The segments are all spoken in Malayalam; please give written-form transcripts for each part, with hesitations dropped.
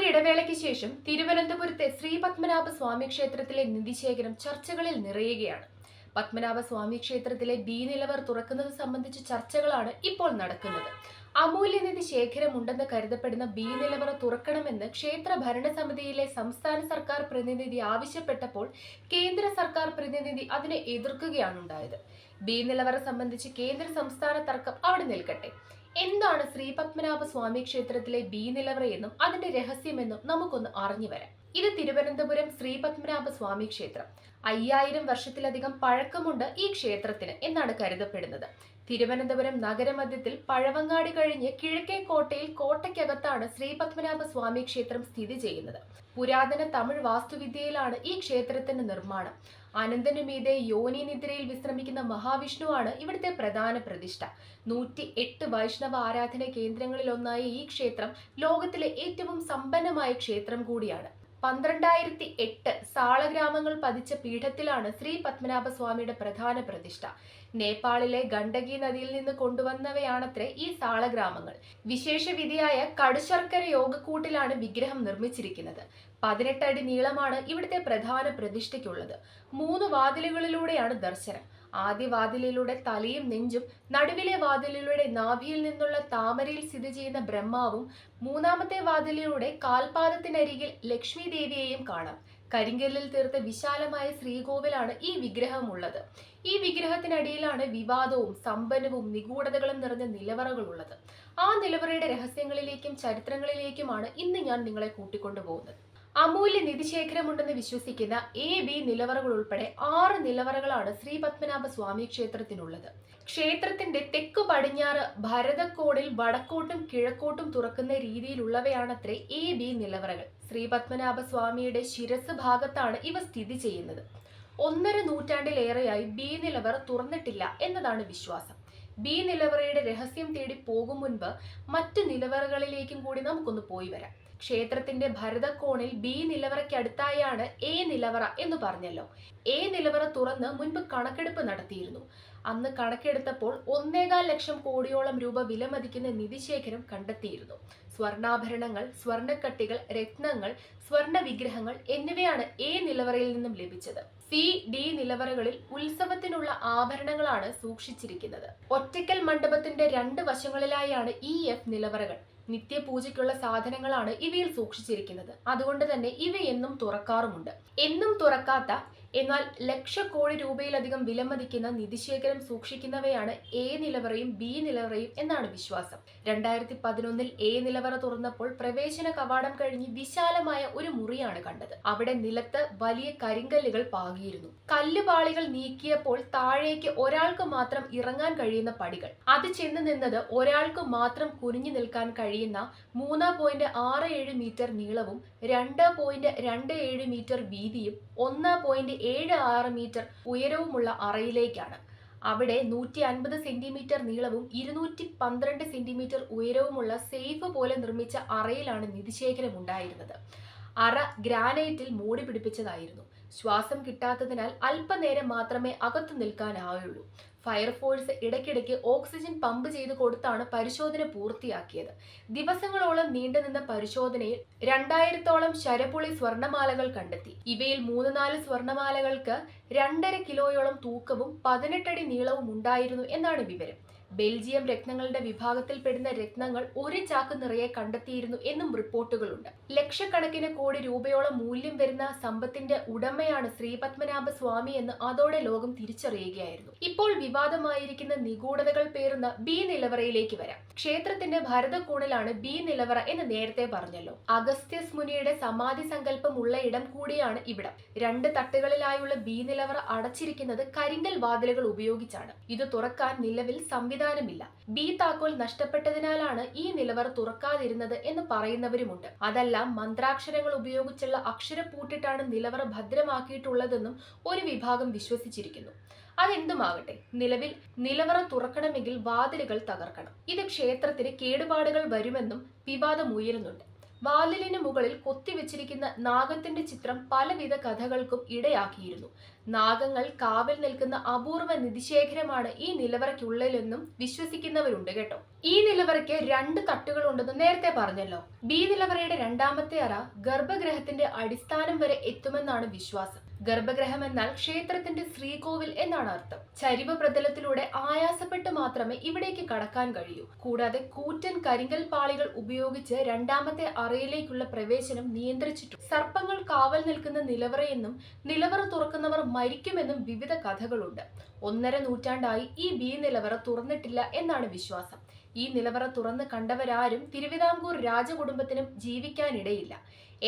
ഇടവേളയ്ക്ക് ശേഷം തിരുവനന്തപുരത്തെ ശ്രീ പത്മനാഭ സ്വാമി ക്ഷേത്രത്തിലെ നിധിശേഖരം ചർച്ചകളിൽ നിറയുകയാണ്. പത്മനാഭ സ്വാമി ക്ഷേത്രത്തിലെ ബി നിലവർ തുറക്കുന്നത് സംബന്ധിച്ച ചർച്ചകളാണ് ഇപ്പോൾ നടക്കുന്നത്. അമൂല്യനിധി ശേഖരമുണ്ടെന്ന് കരുതപ്പെടുന്ന ബി നിലവറ തുറക്കണമെന്ന് ക്ഷേത്ര ഭരണസമിതിയിലെ സംസ്ഥാന സർക്കാർ പ്രതിനിധി ആവശ്യപ്പെട്ടപ്പോൾ കേന്ദ്ര സർക്കാർ പ്രതിനിധി അതിനെ എതിർക്കുകയാണുണ്ടായത്. ബി നിലവറ സംബന്ധിച്ച് കേന്ദ്ര സംസ്ഥാന തർക്കം അവിടെ നിൽക്കട്ടെ. എന്താണ് ശ്രീ പത്മനാഭ സ്വാമി ക്ഷേത്രത്തിലെ ബി നിലവറയെന്നും അതിന്റെ രഹസ്യമെന്നും നമുക്കൊന്ന് അറിഞ്ഞു വരാം. ഇത് തിരുവനന്തപുരം ശ്രീ പത്മനാഭ സ്വാമി ക്ഷേത്രം. 5000 വർഷത്തിലധികം പഴക്കമുണ്ട് ഈ ക്ഷേത്രത്തിന് എന്നാണ് കരുതപ്പെടുന്നത്. തിരുവനന്തപുരം നഗരമധ്യത്തിൽ പഴവങ്ങാടി കഴിഞ്ഞ് കിഴക്കേ കോട്ടയിൽ കോട്ടയ്ക്കകത്താണ് ശ്രീ പത്മനാഭ സ്വാമി ക്ഷേത്രം സ്ഥിതി ചെയ്യുന്നത്. പുരാതന തമിഴ് വാസ്തുവിദ്യയിലാണ് ഈ ക്ഷേത്രത്തിന്റെ നിർമ്മാണം. അനന്തനു മീതെ യോനി നിദ്രയിൽ വിശ്രമിക്കുന്ന മഹാവിഷ്ണുവാണ് ഇവിടുത്തെ പ്രധാന പ്രതിഷ്ഠ. 108 വൈഷ്ണവ ആരാധന കേന്ദ്രങ്ങളിൽ ഒന്നായ ഈ ക്ഷേത്രം ലോകത്തിലെ ഏറ്റവും സമ്പന്നമായ ക്ഷേത്രം കൂടിയാണ്. 12008 സാളഗ്രാമങ്ങൾ പതിച്ച പീഠത്തിലാണ് ശ്രീ പത്മനാഭ സ്വാമിയുടെ പ്രധാന പ്രതിഷ്ഠ. നേപ്പാളിലെ ഗണ്ഡകി നദിയിൽ നിന്ന് കൊണ്ടുവന്നവയാണത്രേ ഈ സാളഗ്രാമങ്ങൾ. വിശേഷവിധിയായ കടുശർക്കര യോഗക്കൂട്ടിലാണ് വിഗ്രഹം നിർമ്മിച്ചിരിക്കുന്നത്. 18 അടി നീളമാണ് ഇവിടുത്തെ പ്രധാന പ്രതിഷ്ഠയ്ക്കുള്ളത്. 3 വാതിലുകളിലൂടെയാണ് ദർശനം. ആദ്യ വാതിലിലൂടെ തലയും നെഞ്ചും, നടുവിലെ വാതിലിലൂടെ നാഭിയിൽ നിന്നുള്ള താമരയിൽ സ്ഥിതി ചെയ്യുന്ന ബ്രഹ്മാവും, മൂന്നാമത്തെ വാതിലിലൂടെ കാൽപാദത്തിനരികിൽ ലക്ഷ്മി ദേവിയെയും കാണാം. കരിങ്കല്ലിൽ തീർത്ത വിശാലമായ ശ്രീകോവിലാണ് ഈ വിഗ്രഹമുള്ളത്. ഈ വിഗ്രഹത്തിനടിയിലാണ് വിവാദവും സമ്പന്നവും നിഗൂഢതകളും നിറഞ്ഞ നിലവറകളുള്ളത്. ആ നിലവറയുടെ രഹസ്യങ്ങളിലേക്കും ചരിത്രങ്ങളിലേക്കുമാണ് ഇന്ന് ഞാൻ നിങ്ങളെ കൂട്ടിക്കൊണ്ടുപോകുന്നത്. അമൂല്യ നിധിശേഖരമുണ്ടെന്ന് വിശ്വസിക്കുന്ന ബി നിലവറകൾ ഉൾപ്പെടെ 6 നിലവറകളാണ് ശ്രീ പത്മനാഭ സ്വാമി ക്ഷേത്രത്തിനുള്ളത്. ക്ഷേത്രത്തിന്റെ തെക്കു പടിഞ്ഞാറ് ഭരതക്കോണിൽ വടക്കോട്ടും കിഴക്കോട്ടും തുറക്കുന്ന രീതിയിലുള്ളവയാണത്രേ ബി നിലവറകൾ. ശ്രീ പത്മനാഭ സ്വാമിയുടെ ശിരസ് ഭാഗത്താണ് ഇവ സ്ഥിതി ചെയ്യുന്നത്. 1.5 നൂറ്റാണ്ടിലേറെയായി ബി നിലവറ തുറന്നിട്ടില്ല എന്നതാണ് വിശ്വാസം. ബി നിലവറയുടെ രഹസ്യം തേടി പോകും മുൻപ് മറ്റു നിലവറകളിലേക്കും കൂടി നമുക്കൊന്ന് പോയി വരാം. ക്ഷേത്രത്തിന്റെ ഭരതക്കോണിൽ ബി നിലവറയ്ക്കടുത്തായാണ് നിലവറ എന്ന് പറഞ്ഞല്ലോ. നിലവറ തുറന്ന് മുൻപ് കണക്കെടുപ്പ് നടത്തിയിരുന്നു. അന്ന് കണക്കെടുത്തപ്പോൾ 1.25 ലക്ഷം കോടിയോളം രൂപ വിലമതിക്കുന്ന നിധിശേഖരം കണ്ടെത്തിയിരുന്നു. സ്വർണ്ണാഭരണങ്ങൾ, സ്വർണ്ണക്കട്ടികൾ, രത്നങ്ങൾ, സ്വർണ്ണ വിഗ്രഹങ്ങൾ എന്നിവയാണ് നിലവറയിൽ നിന്നും ലഭിച്ചത്. ഡി നിലവറകളിൽ ഉത്സവത്തിനുള്ള ആഭരണങ്ങളാണ് സൂക്ഷിച്ചിരിക്കുന്നത്. ഒറ്റയ്ക്കൽ മണ്ഡപത്തിന്റെ 2 വശങ്ങളിലായാണ് എഫ് നിലവറകൾ. നിത്യപൂജയ്ക്കുള്ള സാധനങ്ങളാണ് ഇവയിൽ സൂക്ഷിച്ചിരിക്കുന്നത്. അതുകൊണ്ട് തന്നെ ഇവ എന്നും തുറക്കാറുമുണ്ട്. എന്നും തുറക്കാത്ത എന്നാൽ ലക്ഷക്കോടി രൂപയിലധികം വിലമതിക്കുന്ന നിധിശേഖരം സൂക്ഷിക്കുന്നവയാണ് നിലവറയും ബി നിലവറയും എന്നാണ് വിശ്വാസം. 2011 നിലവറ തുറന്നപ്പോൾ പ്രവേശന കവാടം കഴിഞ്ഞ് വിശാലമായ ഒരു മുറിയാണ് കണ്ടത്. അവിടെ നിലത്ത് വലിയ കരിങ്കല്ലുകൾ പാകിയിരുന്നു. കല്ലുപാളികൾ നീക്കിയപ്പോൾ താഴേക്ക് ഒരാൾക്ക് മാത്രം ഇറങ്ങാൻ കഴിയുന്ന പടികൾ. അത് ചെന്ന് നിന്നത് ഒരാൾക്ക് മാത്രം കുനിഞ്ഞു നിൽക്കാൻ കഴിയുന്ന 3.67 മീറ്റർ നീളവും 2.27 മീറ്റർ വീതിയും 1.76 മീറ്റർ ഉയരവുമുള്ള അറയിലേക്കാണ്. അവിടെ 150 സെന്റിമീറ്റർ നീളവും 212 സെന്റിമീറ്റർ ഉയരവുമുള്ള സേഫ് പോലെ നിർമ്മിച്ച അറയിലാണ് നിധിശേഖരം ഉണ്ടായിരുന്നത്. അറ ഗ്രാനൈറ്റിൽ മൂടി പിടിപ്പിച്ചതായിരുന്നു. ശ്വാസം കിട്ടാത്തതിനാൽ അല്പനേരം മാത്രമേ അകത്തു നിൽക്കാനാവുള്ളൂ. ഫയർഫോഴ്സ് ഇടയ്ക്കിടയ്ക്ക് ഓക്സിജൻ പമ്പ് ചെയ്ത് കൊടുത്താണ് പരിശോധന പൂർത്തിയാക്കിയത്. ദിവസങ്ങളോളം നീണ്ടുനിന്ന പരിശോധനയിൽ 2000ഓളം ശരപുളി സ്വർണമാലകൾ കണ്ടെത്തി. ഇവയിൽ 3-4 സ്വർണമാലകൾക്ക് 2.5 കിലോയോളം തൂക്കവും 18 അടി നീളവും ഉണ്ടായിരുന്നു എന്നാണ് വിവരം. ബെൽജിയം രത്നങ്ങളുടെ വിഭാഗത്തിൽപ്പെടുന്ന രത്നങ്ങൾ 1 ചാക്ക് നിറയെ കണ്ടെത്തിയിരുന്നു എന്നും റിപ്പോർട്ടുകളുണ്ട്. ലക്ഷക്കണക്കിന് കോടി രൂപയോളം മൂല്യം വരുന്ന സമ്പത്തിന്റെ ഉടമയാണ് ശ്രീ പത്മനാഭ സ്വാമി എന്ന് അതോടെ ലോകം തിരിച്ചറിയുകയായിരുന്നു. ഇപ്പോൾ വിവാദമായിരിക്കുന്ന നിഗൂഢതകൾ പേറുന്ന ബി നിലവറയിലേക്ക് വരാം. ക്ഷേത്രത്തിന്റെ ഭരതക്കോണിലാണ് ബി നിലവറ എന്ന് നേരത്തെ പറഞ്ഞല്ലോ. അഗസ്ത്യസ് മുനിയുടെ സമാധി സങ്കല്പം ഉള്ള ഇടം കൂടിയാണ് ഇവിടം. 2 തട്ടുകളിലായുള്ള ബി നിലവറ അടച്ചിരിക്കുന്നത് കരിങ്കൽ വാതിലുകൾ ഉപയോഗിച്ചാണ്. ഇത് തുറക്കാൻ നിലവിൽ സംവിധാനമില്ല. ബി താക്കോൽ നഷ്ടപ്പെട്ടതിനാലാണ് ഈ നിലവറ തുറക്കാതിരുന്നത് എന്ന് പറയുന്നവരുമുണ്ട്. അതല്ല, മന്ത്രാക്ഷരങ്ങൾ ഉപയോഗിച്ചുള്ള അക്ഷരപ്പൂട്ടിട്ടാണ് നിലവറ ഭദ്രമാക്കിയിട്ടുള്ളതെന്നും ഒരു വിഭാഗം വിശ്വസിച്ചിരിക്കുന്നു. അതെന്തുമാകട്ടെ, നിലവിൽ നിലവറ തുറക്കണമെങ്കിൽ വാതിലുകൾ തകർക്കണം. ഇത് ക്ഷേത്രത്തിന് കേടുപാടുകൾ വരുമെന്നും വിവാദം ഉയരുന്നുണ്ട്. വാതിലിന് മുകളിൽ കൊത്തിവെച്ചിരിക്കുന്ന നാഗത്തിന്റെ ചിത്രം പലവിധ കഥകൾക്കും ഇടയാക്കിയിരുന്നു. നാഗങ്ങൾ കാവൽ നിൽക്കുന്ന അപൂർവ നിധിശേഖരമാണ് ഈ നിലവറയ്ക്കുള്ളിലെന്നും വിശ്വസിക്കുന്നവരുണ്ട് കേട്ടോ. ഈ നിലവറയ്ക്ക് 2 തട്ടുകളുണ്ടെന്ന് നേരത്തെ പറഞ്ഞല്ലോ. ബി നിലവറയുടെ 2ാമത്തെ അറ ഗർഭഗൃഹത്തിന്റെ അടിസ്ഥാനം വരെ എത്തുമെന്നാണ് വിശ്വാസം. ഗർഭഗൃഹം എന്നാൽ ക്ഷേത്രത്തിന്റെ ശ്രീകോവിൽ എന്നാണ് അർത്ഥം. ചരിവ് പ്രതലത്തിലൂടെ ആയാസപ്പെട്ട് മാത്രമേ ഇവിടേക്ക് കടക്കാൻ കഴിയൂ. കൂടാതെ കൂറ്റൻ കരിങ്കൽ പാളികൾ ഉപയോഗിച്ച് 2ാമത്തെ അറയിലേക്കുള്ള പ്രവേശനം നിയന്ത്രിച്ചിട്ടുണ്ട്. സർപ്പങ്ങൾ കാവൽ നിൽക്കുന്ന നിലവറയെന്നും നിലവറ തുറക്കുന്നവർ മരിക്കുമെന്നും വിവിധ കഥകളുണ്ട്. 1.5 നൂറ്റാണ്ടായി ഈ ബി നിലവറ തുറന്നിട്ടില്ല എന്നാണ് വിശ്വാസം. ഈ നിലവറ തുറന്ന് കണ്ടവരാരും തിരുവിതാംകൂർ രാജകുടുംബത്തിനും ജീവിക്കാനിടയില്ല.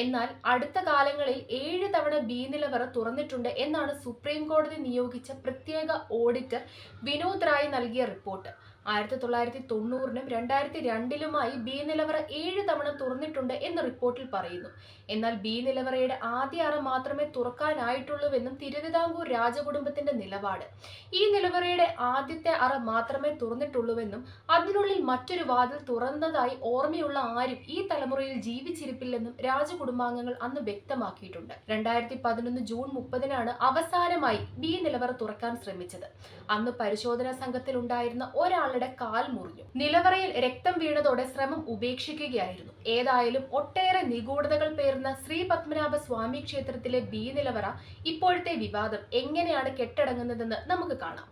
എന്നാൽ അടുത്ത കാലങ്ങളിൽ 7 തവണ ബി നിലവറ തുറന്നിട്ടുണ്ട് എന്നാണ് സുപ്രീം കോടതി നിയോഗിച്ച പ്രത്യേക ഓഡിറ്റർ വിനോദ് റായ് നൽകിയ റിപ്പോർട്ട്. 1990-നും 2002-ലുമായി ബി നിലവറ 7 തവണ തുറന്നിട്ടുണ്ട് എന്ന് റിപ്പോർട്ടിൽ പറയുന്നു. എന്നാൽ ബി നിലവറയുടെ ആദ്യ അറ മാത്രമേ തുറക്കാനായിട്ടുള്ളൂവെന്നും തിരുവിതാംകൂർ രാജകുടുംബത്തിന്റെ നിലപാട്. ഈ നിലവറയുടെ ആദ്യത്തെ അറ മാത്രമേ തുറന്നിട്ടുള്ളൂവെന്നും അതിനുള്ളിൽ മറ്റൊരു വാതിൽ തുറന്നതായി ഓർമ്മയുള്ള ആരും ഈ തലമുറയിൽ ജീവിച്ചിരിപ്പില്ലെന്നും രാജകുടുംബാംഗങ്ങൾ അന്ന് വ്യക്തമാക്കിയിട്ടുണ്ട്. 2011 ജൂൺ 30-നാണ് അവസാനമായി ബി നിലവറ തുറക്കാൻ ശ്രമിച്ചത്. അന്ന് പരിശോധനാ സംഘത്തിലുണ്ടായിരുന്ന ഒരാളുടെ കാൽ മുറിഞ്ഞു. നിലവറയിൽ രക്തം വീണതോടെ ശ്രമം ഉപേക്ഷിക്കുകയായിരുന്നു. ഏതായാലും ഒട്ടേറെ നിഗൂഢതകൾ പേർന്ന ശ്രീ പത്മനാഭ സ്വാമി ക്ഷേത്രത്തിലെ ബി നിലവറ ഇപ്പോഴത്തെ വിവാദം എങ്ങനെയാണ് കെട്ടടങ്ങുന്നതെന്ന് നമുക്ക് കാണാം.